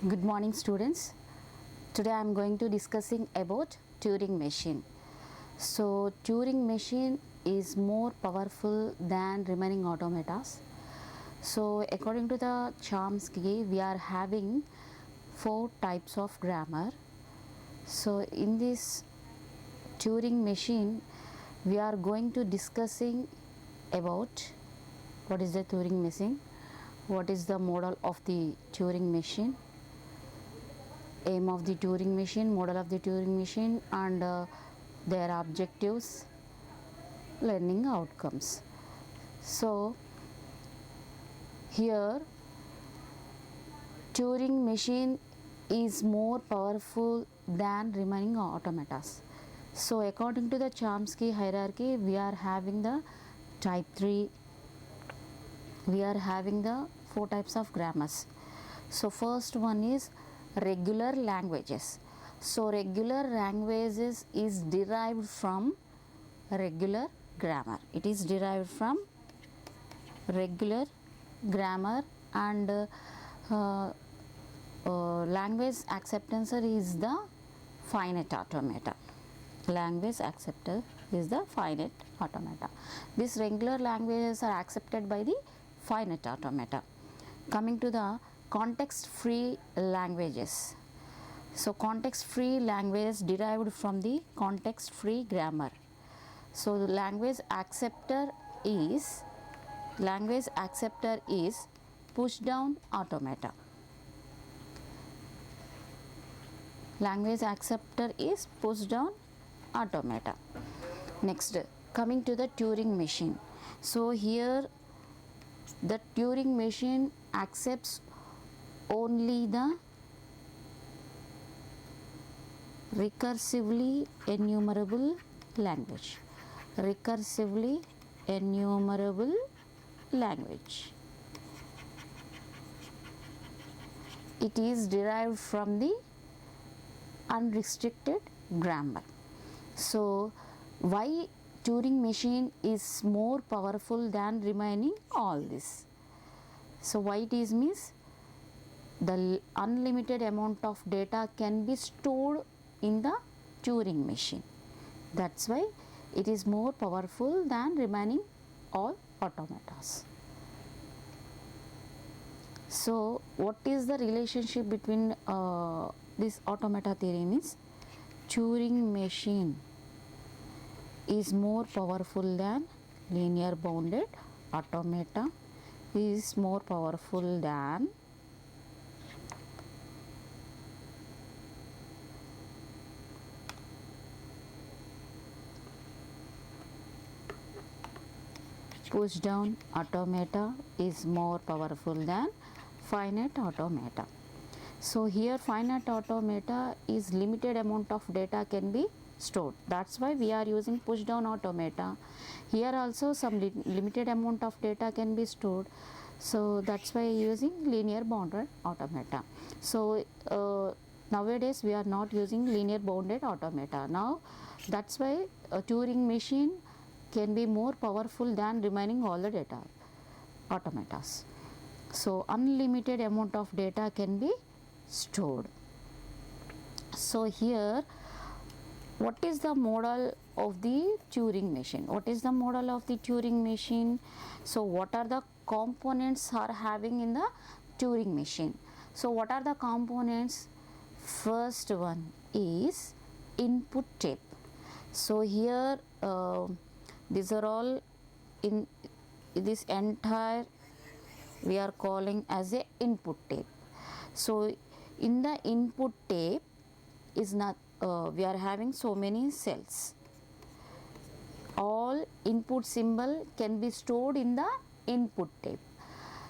Good morning students. Today I am going to discussing about Turing machine. So Turing machine is more powerful than remaining automatas. So according to the Chomsky, we are having 4 types of grammar. So in this Turing machine, we are going to discussing about what is the Turing machine, what is the model of the Turing machine, aim of the Turing machine, model of the Turing machine, and their objectives, learning outcomes. So here Turing machine is more powerful than remaining automatas. So according to the Chomsky hierarchy, we are having the type 3, we are having the 4 types of grammars. So first one is regular languages. So regular languages is derived from regular grammar. It is derived from regular grammar, and language acceptancer is the finite automata. Language acceptor is the finite automata. These regular languages are accepted by the finite automata. Coming to the context free languages. So context free languages derived from the context free grammar. So the language acceptor is push down automata. Language acceptor is push down automata. Next, coming to the Turing machine. So here the Turing machine accepts only the recursively enumerable language. Recursively enumerable language. It is derived from the unrestricted grammar. So why Turing machine is more powerful than remaining all this? So why it is means the unlimited amount of data can be stored in the Turing machine. That's why it is more powerful than remaining all automatas. So what is the relationship between this automata theory means Turing machine is more powerful than linear bounded automata, is more powerful than push down automata, is more powerful than finite automata. So here finite automata is limited amount of data can be stored. That's why we are using push down automata. Here also some limited amount of data can be stored. So that's why using linear bounded automata. So nowadays we are not using linear bounded automata. Now that's why a Turing machine can be more powerful than remaining all the data automatas. So unlimited amount of data can be stored. So here what is the model of the Turing machine? What is the model of the Turing machine? So what are the components are having in the Turing machine? So what are the components? First one is input tape. So here these are all in this entire we are calling as a input tape. So in the input tape is not we are having so many cells. All input symbol can be stored in the input tape.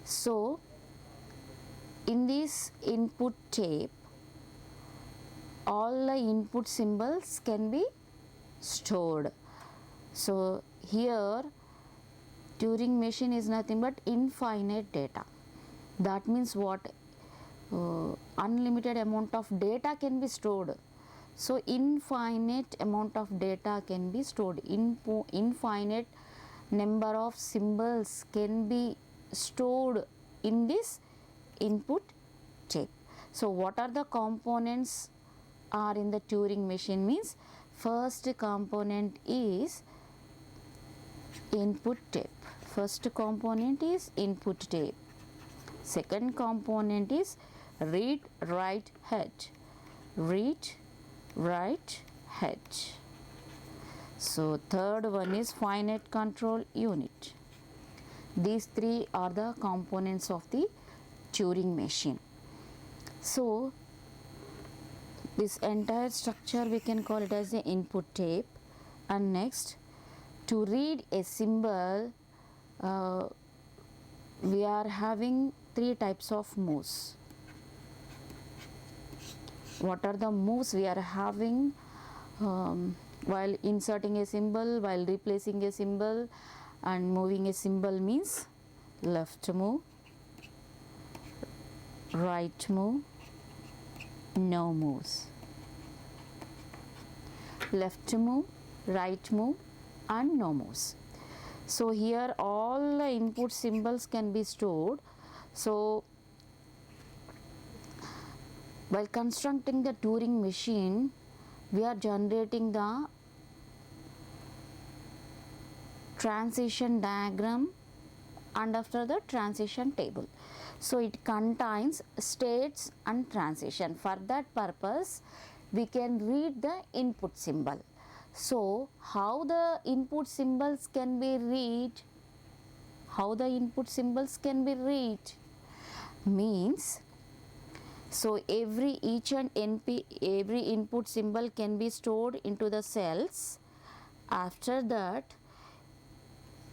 So in this input tape all the input symbols can be stored. So here Turing machine is nothing but infinite data. That means what? Unlimited amount of data can be stored. So infinite amount of data can be stored. Infinite number of symbols can be stored in this input tape. So what are the components are in the Turing machine means first component is input tape. First component is input tape. Second component is read write head. Read write head. So third one is finite control unit. These three are the components of the Turing machine. So this entire structure we can call it as the input tape. And next, to read a symbol we are having three types of moves. What are the moves we are having while inserting a symbol, while replacing a symbol and moving a symbol means left move, right move, no moves. Left move, right move and no moves. So here all the input symbols can be stored. So while constructing the Turing machine, we are generating the transition diagram and after the transition table. So it contains states and transition. For that purpose, we can read the input symbol. So how the input symbols can be read? How the input symbols can be read? Means, so every input symbol can be stored into the cells. After that,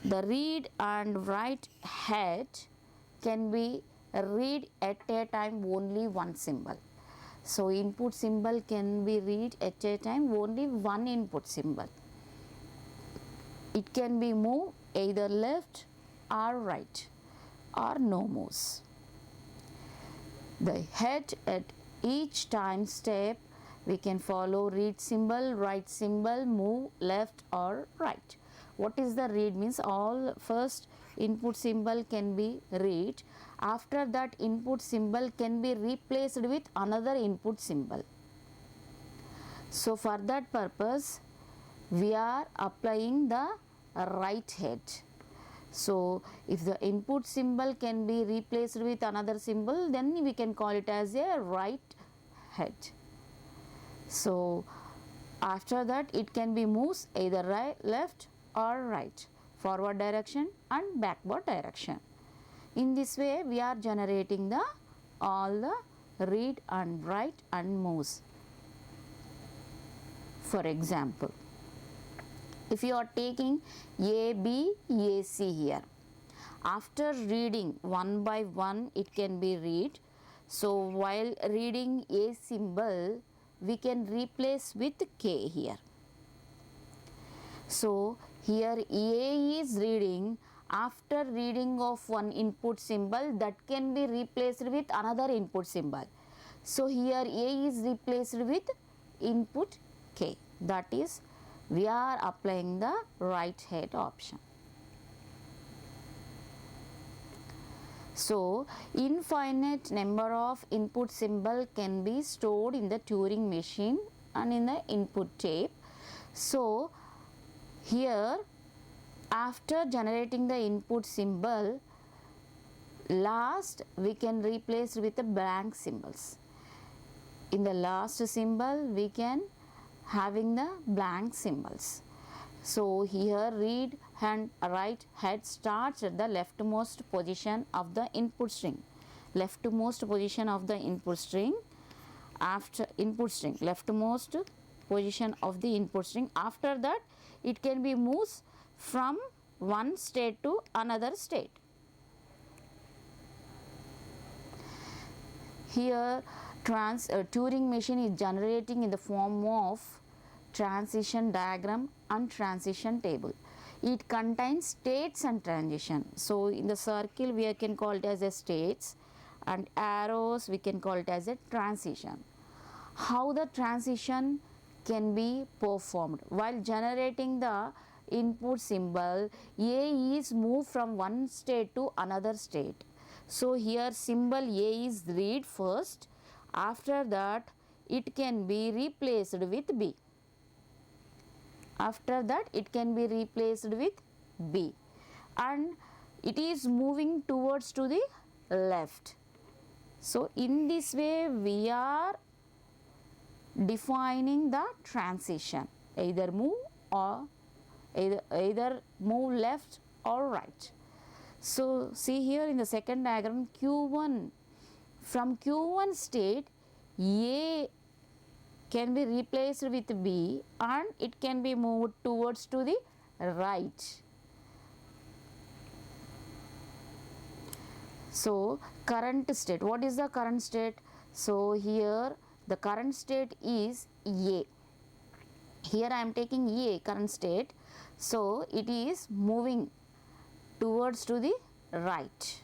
the read and write head can be read at a time only one symbol. So input symbol can be read at a time only one input symbol. It can be moved either left or right or no moves. The head at each time step we can follow read symbol, write symbol, move left or right. What is the read means? All first input symbol can be read. After that input symbol can be replaced with another input symbol. So for that purpose we are applying the right head. So if the input symbol can be replaced with another symbol, then we can call it as a right head. So after that it can be moved either right, left or right, forward direction and backward direction. In this way we are generating all the read and write and moves. For example, if you are taking A, B, A, C here, after reading one by one it can be read. So while reading A symbol we can replace with K here. So here A is reading. After reading of one input symbol that can be replaced with another input symbol. So here A is replaced with input K. That is, we are applying the right head option. So infinite number of input symbol can be stored in the Turing machine and in the input tape. So here after generating the input symbol, last we can replace with the blank symbols. In the last symbol we can having the blank symbols. So here read and write head starts at the leftmost position of the input string. Leftmost position of the input string. After input string, leftmost position of the input string. After that it can be moved from one state to another state. Here Turing machine is generating in the form of transition diagram and transition table. It contains states and transition. So in the circle we can call it as a states and arrows we can call it as a transition. How the transition can be performed? While generating the input symbol, A is moved from one state to another state. So here symbol A is read first. After that it can be replaced with B. After that it can be replaced with B, and it is moving towards to the left. So in this way we are defining the transition, either move or either move left or right. So see here in the second diagram, Q1, from Q1 state A can be replaced with B and it can be moved towards to the right. So current state, what is the current state? So here the current state is A. Here I am taking A, current state. So it is moving towards to the right,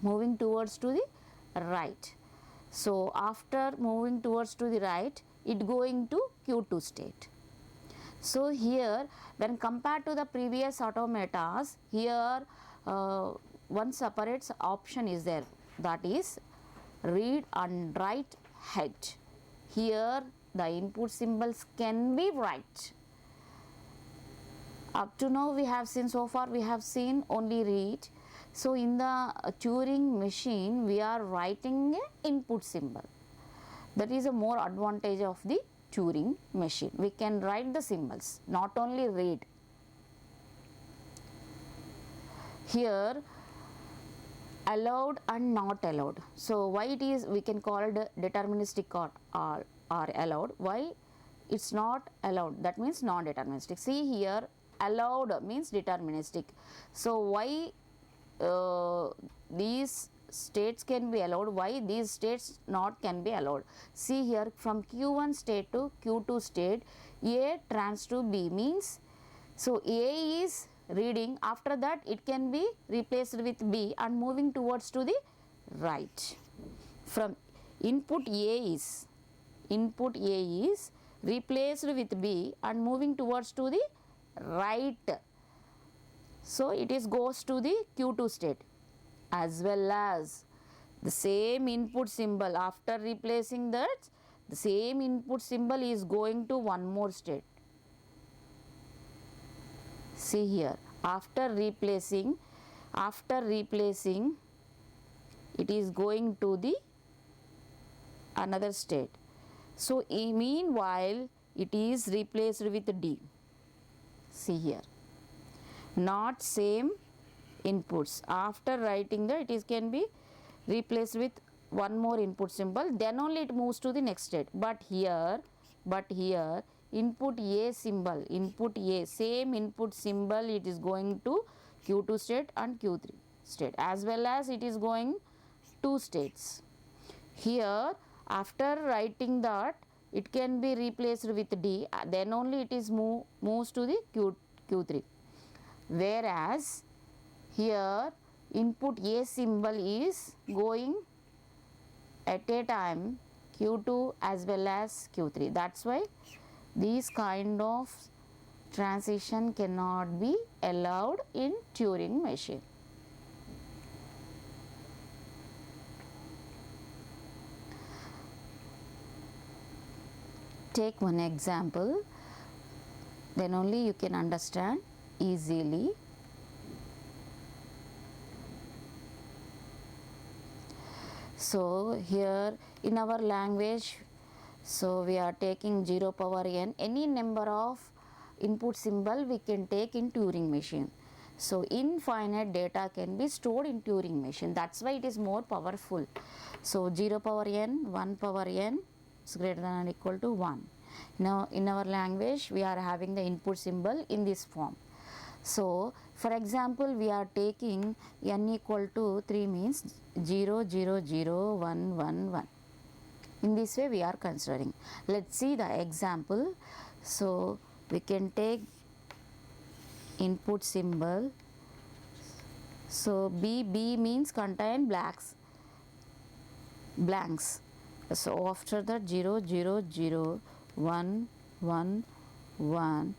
moving towards to the right. So after moving towards to the right, it going to Q2 state. So here when compared to the previous automatas, here one separate option is there, that is read and write head. Here the input symbols can be right. Up to now we have seen, so far we have seen only read. So in the Turing machine we are writing a input symbol. That is a more advantage of the Turing machine. We can write the symbols, not only read. Here allowed and not allowed. So why it is, we can call it deterministic or allowed. Why it's not allowed? That means non-deterministic. See here, allowed means deterministic. So why these states can be allowed, why these states not can be allowed? See here, from Q1 state to Q2 state, A trans to B means, so A is reading, after that it can be replaced with B and moving towards to the right. From input A is replaced with B and moving towards to the right. So it is goes to the Q2 state, as well as the same input symbol, after replacing that, the same input symbol is going to one more state. See here, after replacing it is going to the another state. So meanwhile it is replaced with D. See here, not same inputs. After writing that, it is can be replaced with one more input symbol, then only it moves to the next state. But here input A symbol, input A, same input symbol, it is going to Q2 state and Q3 state, as well as it is going 2 states. Here after writing that, it can be replaced with D, then only it is moves to the Q3. Whereas here input A symbol is going at a time Q2 as well as Q3. That's why these kind of transition cannot be allowed in Turing machine. Take one example, then only you can understand easily. So here in our language, so we are taking 0 power n, any number of input symbol we can take in Turing machine. So infinite data can be stored in Turing machine, that's why it is more powerful. So 0 power n, 1 power n is greater than or equal to 1. Now in our language we are having the input symbol in this form. So for example, we are taking n equal to 3 means 0 0 0 1 1 1. In this way we are considering. Let's see the example. So we can take input symbol. So B means contain blanks. So after that 0 0 0 1 1 1,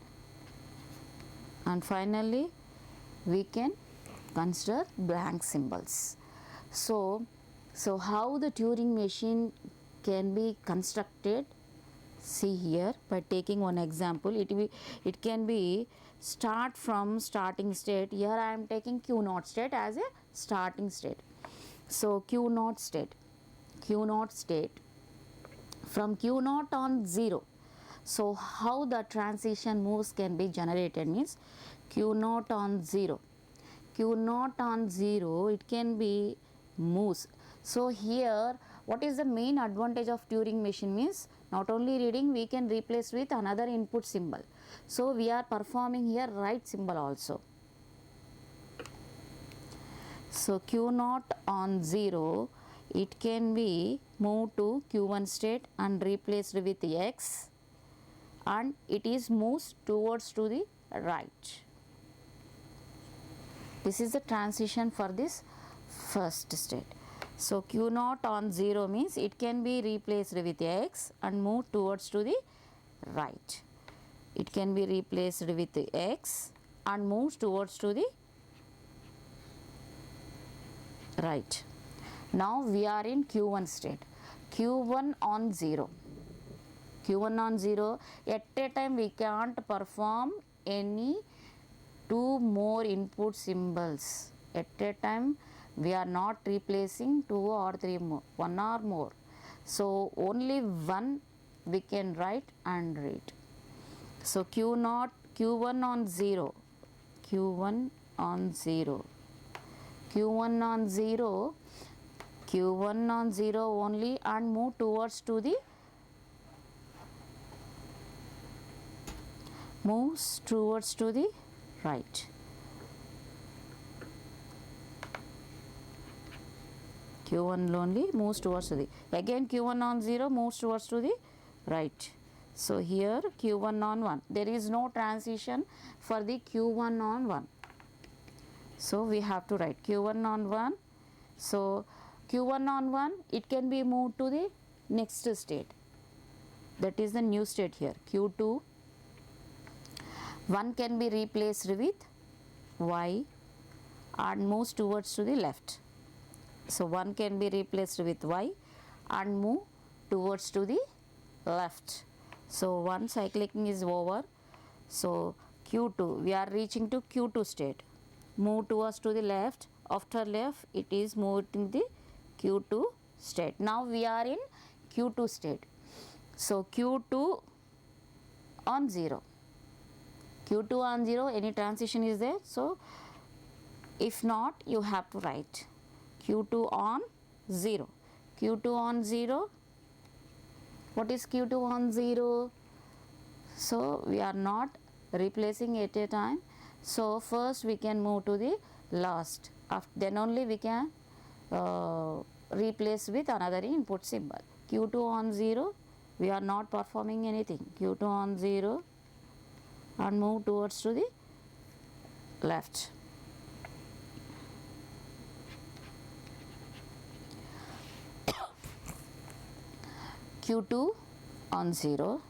and finally we can consider blank symbols. So how the Turing machine can be constructed. See here, by taking one example, it can be start from starting state. Here I am taking q naught state as a starting state. So q naught state from q naught on 0. So how the transition moves can be generated means q naught on 0, it can be moves. So here what is the main advantage of Turing machine means not only reading, we can replace with another input symbol. So we are performing here write symbol also. So q naught on 0, it can be moved to q1 state and replaced with x, and it is moves towards to the right. This is the transition for this first state. So q naught on 0 means it can be replaced with x and move towards to the right. It can be replaced with x and moves towards to the right. Now we are in q1 state. q1 on 0. At a time we can't perform any two more input symbols. At a time we are not replacing two or three more, one or more. So only one we can write and read. So q1 on 0, q1 on 0 only, and move towards to the right. q1 only moves towards to the, again q1 on 0 moves towards to the right. So here q1 on 1, there is no transition for the q1 on 1. So we have to write q1 on 1. So q1 on 1, it can be moved to the next state. That is the new state here, q2. 1 can be replaced with y and moves towards to the left. So 1 can be replaced with y and move towards to the left. So one cycling is over. So q2, we are reaching to q2 state. Move towards to the left. After left, it is moved in the q2 state. Now we are in q2 state. So q2 on 0. q2 on 0, any transition is there? So if not, you have to write q2 on 0. q2 on 0. What is q2 on 0? So we are not replacing at a time. So first we can move to the last. Then only we can replace with another input symbol. q2 on 0, we are not performing anything. q2 on 0 and move towards to the left. q2 on 0.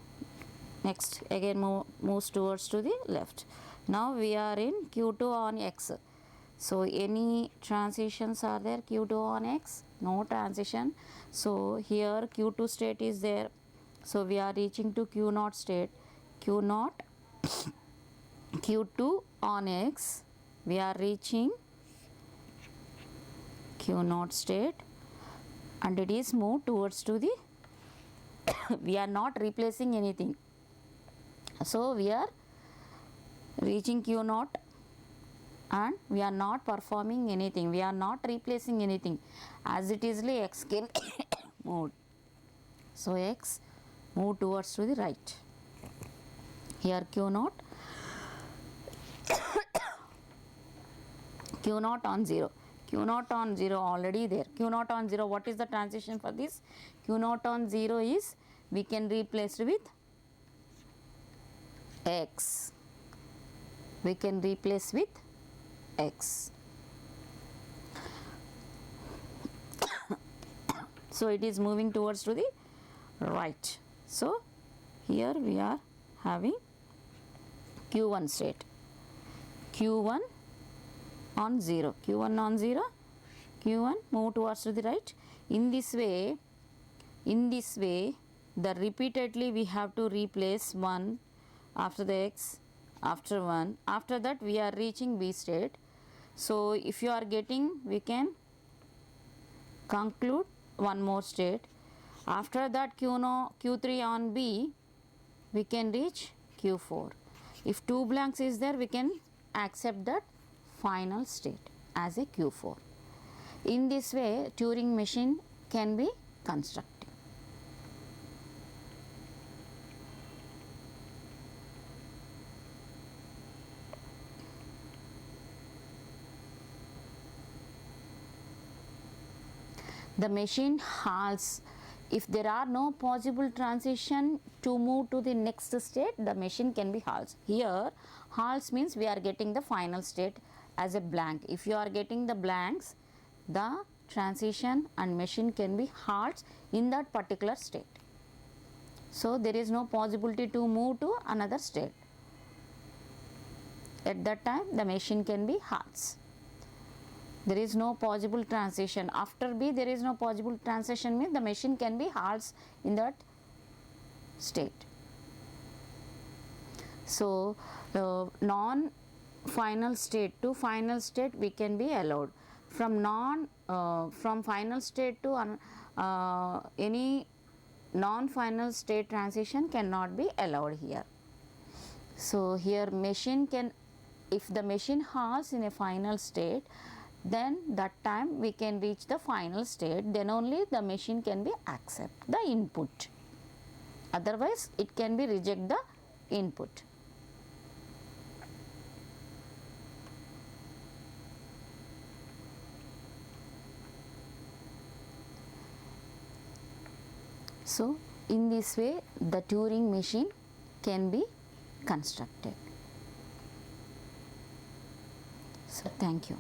Next again moves towards to the left. Now we are in q2 on x. So any transitions are there? q2 on x, no transition. So here q2 state is there. So we are reaching to q0 state. q0 q2 on x, we are reaching q0 state, and it is moved towards to the we are not replacing anything. So we are reaching q0 and we are not performing anything. We are not replacing anything. As it is, x can move. So x move towards to the right. Here q0 on 0. q0 on 0 already there. q0 on 0, what is the transition for this? q0 on 0 is we can replace with x. We can replace with x. So it is moving towards to the right. So here we are having q1 state. q1 on 0. q1 on 0. q1 move towards to the right. In this way in this way, the repeatedly we have to replace 1 after the x, after 1, after that we are reaching B state. So if you are getting, we can conclude one more state. After that Q3 on B, we can reach Q4. If 2 blanks is there, we can accept that final state as a Q4. In this way, Turing machine can be constructed. The machine halts if there are no possible transition to move to the next state. The machine can be halts. Here halts means we are getting the final state as a blank. If you are getting the blanks, the transition and machine can be halts in that particular state. So there is no possibility to move to another state. At that time the machine can be halts. There is no possible transition. After B, there is no possible transition means the machine can be halts in that state. So non-final state to final state we can be allowed. From final state to any non-final state transition cannot be allowed here. So here machine can, if the machine halts in a final state, then that time we can reach the final state, then only the machine can be accept the input. Otherwise it can be reject the input. So in this way the Turing machine can be constructed. So thank you.